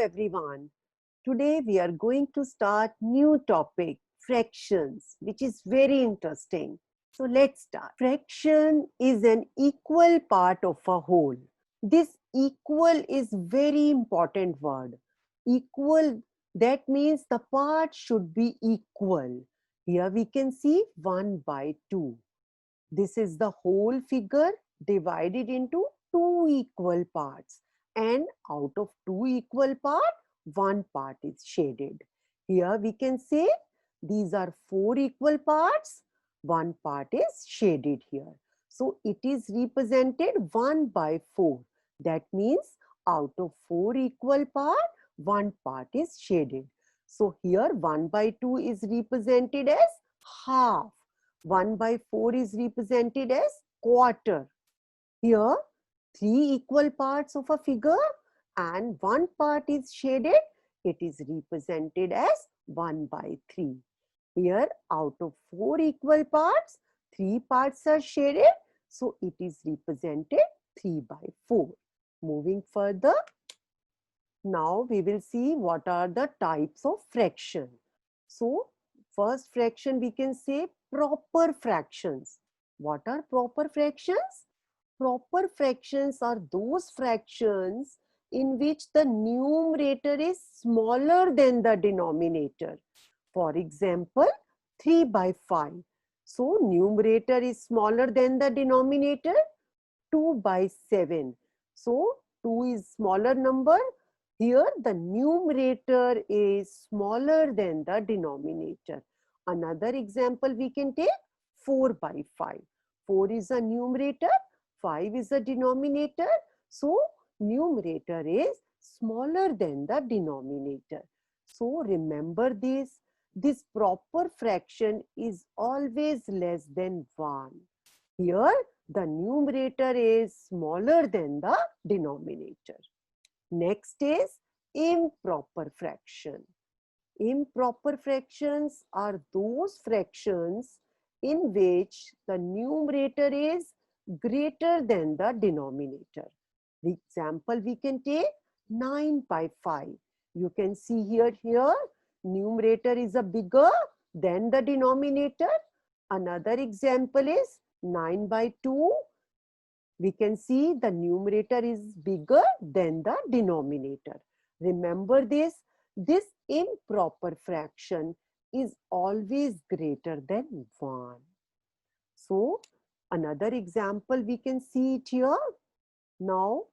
everyone. Today we are going to start new topic, fractions, which is very interesting. So let's start. Fraction is an equal part of a whole. This equal is very important word. Equal, that means the part should be equal. Here we can see 1 by 2. This is the whole figure divided into two equal parts, and out of two equal parts, one part is shaded. Here we can say these are four equal parts, one part is shaded here. So it is represented 1 by 4. That means out of four equal parts, one part is shaded. So here 1 by 2 is represented as half. 1 by 4 is represented as quarter. Here, three equal parts of a figure and one part is shaded. It is represented as 1 by 3. Here, out of four equal parts, three parts are shaded. So, it is represented 3 by 4. Moving further, now we will see what are the types of fraction. So, first fraction we can say proper fractions. What are proper fractions? Proper fractions are those fractions in which the numerator is smaller than the denominator. For example, 3 by 5. So, numerator is smaller than the denominator. 2 by 7. So, 2 is smaller number. Here the numerator is smaller than the denominator. Another example we can take 4 by 5. 4 is a numerator, 5 is a denominator. So, numerator is smaller than the denominator. So, remember this proper fraction is always less than 1. Here, the numerator is smaller than the denominator. Next is improper fraction. Improper fractions are those fractions in which the numerator is greater than the denominator. The example we can take 9 by 5. You can see here, numerator is a bigger than the denominator. Another example is 9 by 2. We can see the numerator is bigger than the denominator. Remember this improper fraction is always greater than 1. So, another example we can see it here. Now,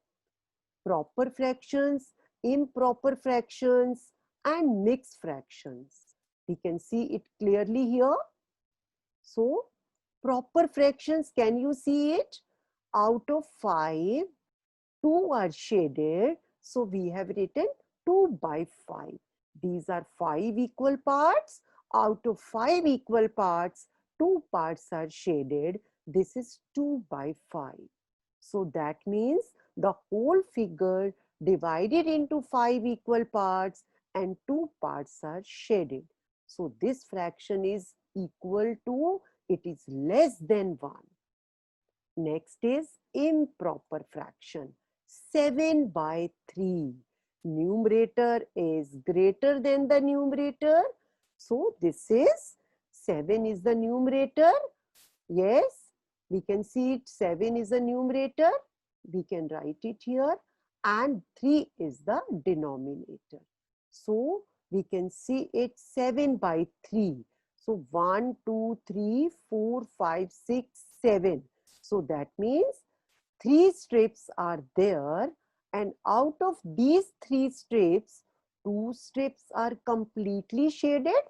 proper fractions, improper fractions, and mixed fractions. We can see it clearly here. So, proper fractions, can you see it? Out of 5, 2 are shaded. So, we have written 2 by 5. These are 5 equal parts. Out of 5 equal parts, 2 parts are shaded. This is 2 by 5. So, that means the whole figure divided into 5 equal parts and 2 parts are shaded. So, this fraction is equal to, it is less than 1. Next is improper fraction. 7 by 3. Numerator is greater than the numerator. So, this is 7 is the numerator. Yes, we can see it. 7 is the numerator. We can write it here. And 3 is the denominator. So, we can see it 7 by 3. So, 1, 2, 3, 4, 5, 6, 7. So that means 3 strips are there, and out of these 3 strips, 2 strips are completely shaded,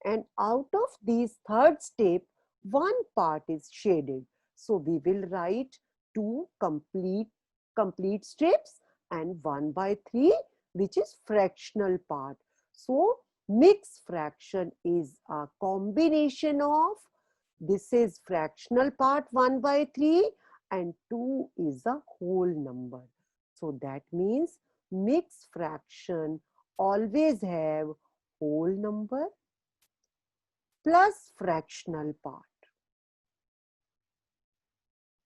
and out of these third strip, 1 part is shaded. So we will write 2 complete strips and 1 by 3, which is fractional part. So mixed fraction is a combination of, this is fractional part 1 by 3 and 2 is a whole number. So that means mixed fraction always have whole number plus fractional part.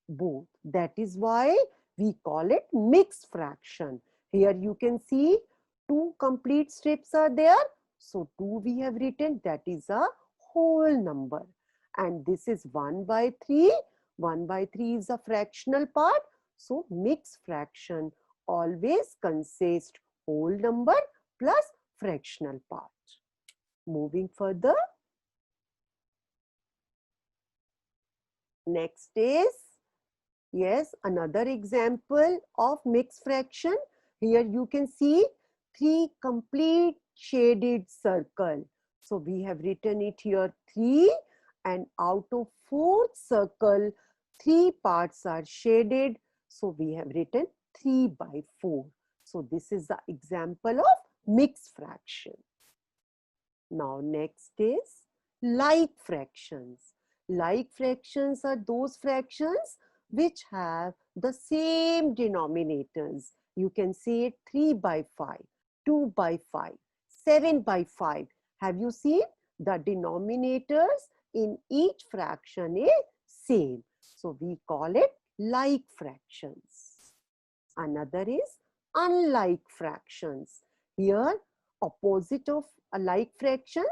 Both. That is why we call it mixed fraction. Here you can see two complete strips are there. So 2 we have written, that is a whole number. And this is 1 by 3. 1 by 3 is a fractional part. So mixed fraction always consists whole number plus fractional part. Moving further. Next is, yes, another example of mixed fraction. Here you can see 3 complete shaded circle. So we have written it here 3, and out of 4th circle, 3 parts are shaded. So we have written 3 by 4. So this is the example of mixed fraction. Now next is like fractions. Like fractions are those fractions which have the same denominators. You can say it 3 by 5, 2 by 5, 7 by 5. Have you seen? The denominators in each fraction is same. So we call it like fractions. Another is unlike fractions. Here, opposite of like fractions.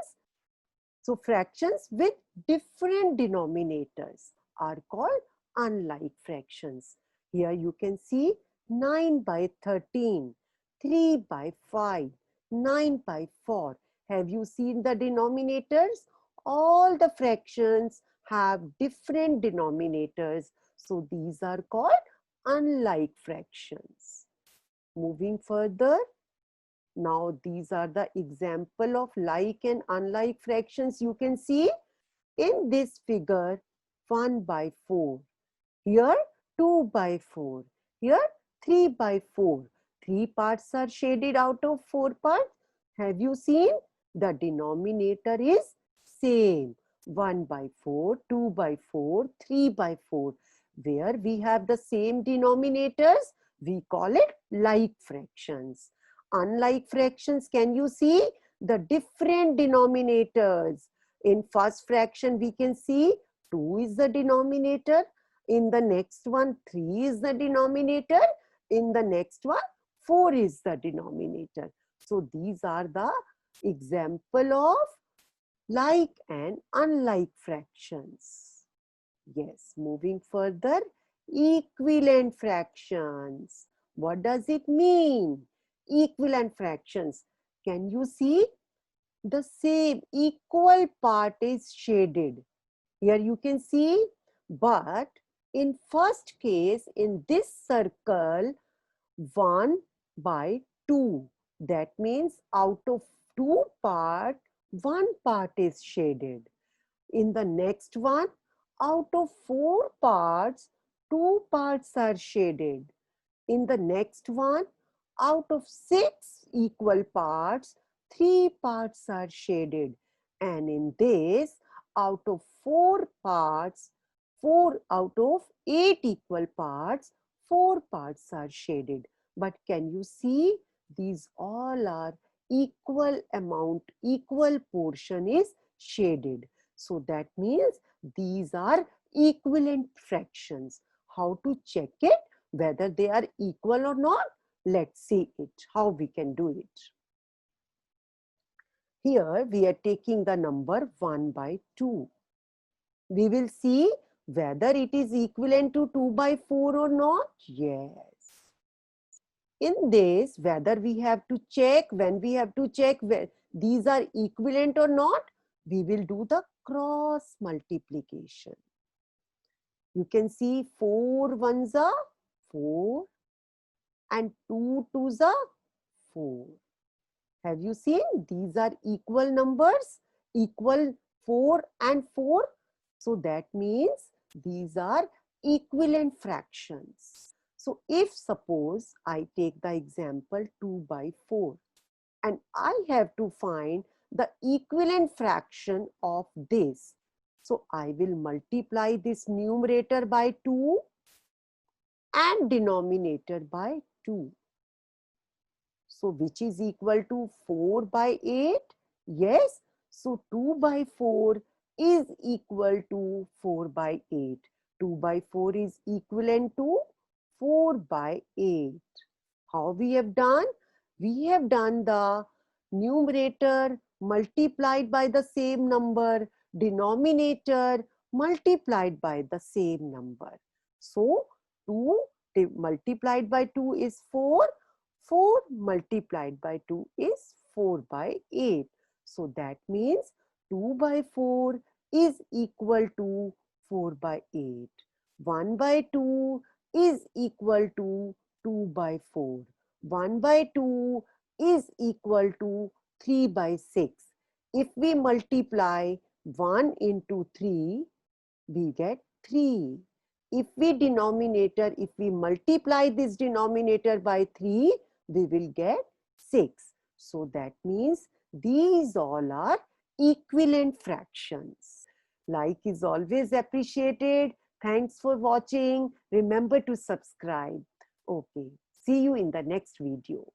So fractions with different denominators are called unlike fractions. Here you can see 9 by 13, 3 by 5, 9 by 4. Have you seen the denominators? All the fractions have different denominators. So these are called unlike fractions. Moving further. Now these are the example of like and unlike fractions. You can see in this figure 1 by 4. Here 2 by 4. Here 3 by 4. 3 parts are shaded out of 4 parts. Have you seen? The denominator is same. 1 by 4, 2 by 4, 3 by 4. Where we have the same denominators, we call it like fractions. Unlike fractions, can you see the different denominators? In first fraction, we can see 2 is the denominator. In the next one, 3 is the denominator. In the next one, 4 is the denominator. So these are the example of like and unlike fractions. Yes, moving further, equivalent fractions. What does it mean? Equivalent fractions. Can you see? The same equal part is shaded. Here you can see, but in first case, in this circle, 1 by 2. That means out of 2 parts, 1 part is shaded. In the next one, out of 4 parts, 2 parts are shaded. In the next one, out of 6 equal parts, 3 parts are shaded. And in this, out of 4 parts, 4 out of 8 equal parts, 4 parts are shaded. But can you see? These all are equal amount, equal portion is shaded. So that means these are equivalent fractions. How to check it? Whether they are equal or not? Let's see it, how we can do it. Here we are taking the number 1 by 2. We will see whether it is equivalent to 2 by 4 or not. Yes. In this, whether we have to check, when we have to check whether these are equivalent or not, we will do the cross multiplication. You can see 4 ones are 4 and 2 twos are 4. Have you seen? These are equal numbers, equal 4 and 4. So that means these are equivalent fractions. So if suppose I take the example 2 by 4 and I have to find the equivalent fraction of this. So I will multiply this numerator by 2 and denominator by 2. So which is equal to 4 by 8? Yes. So 2 by 4 is equal to 4 by 8. 2 by 4 is equivalent to 4 by 8. How we have done? We have done the numerator multiplied by the same number, denominator multiplied by the same number. So 2 multiplied by 2 is 4. 4 multiplied by 2 is 4 by 8. So that means 2 by 4 is equal to 4 by 8. 1 by 2 is equal to 2 by 4. 1 by 2 is equal to 3 by 6. If we multiply 1 into 3, we get 3. If we multiply this denominator by 3, we will get 6. So that means these all are equivalent fractions. Like is always appreciated. Thanks for watching. Remember to subscribe. Okay. See you in the next video.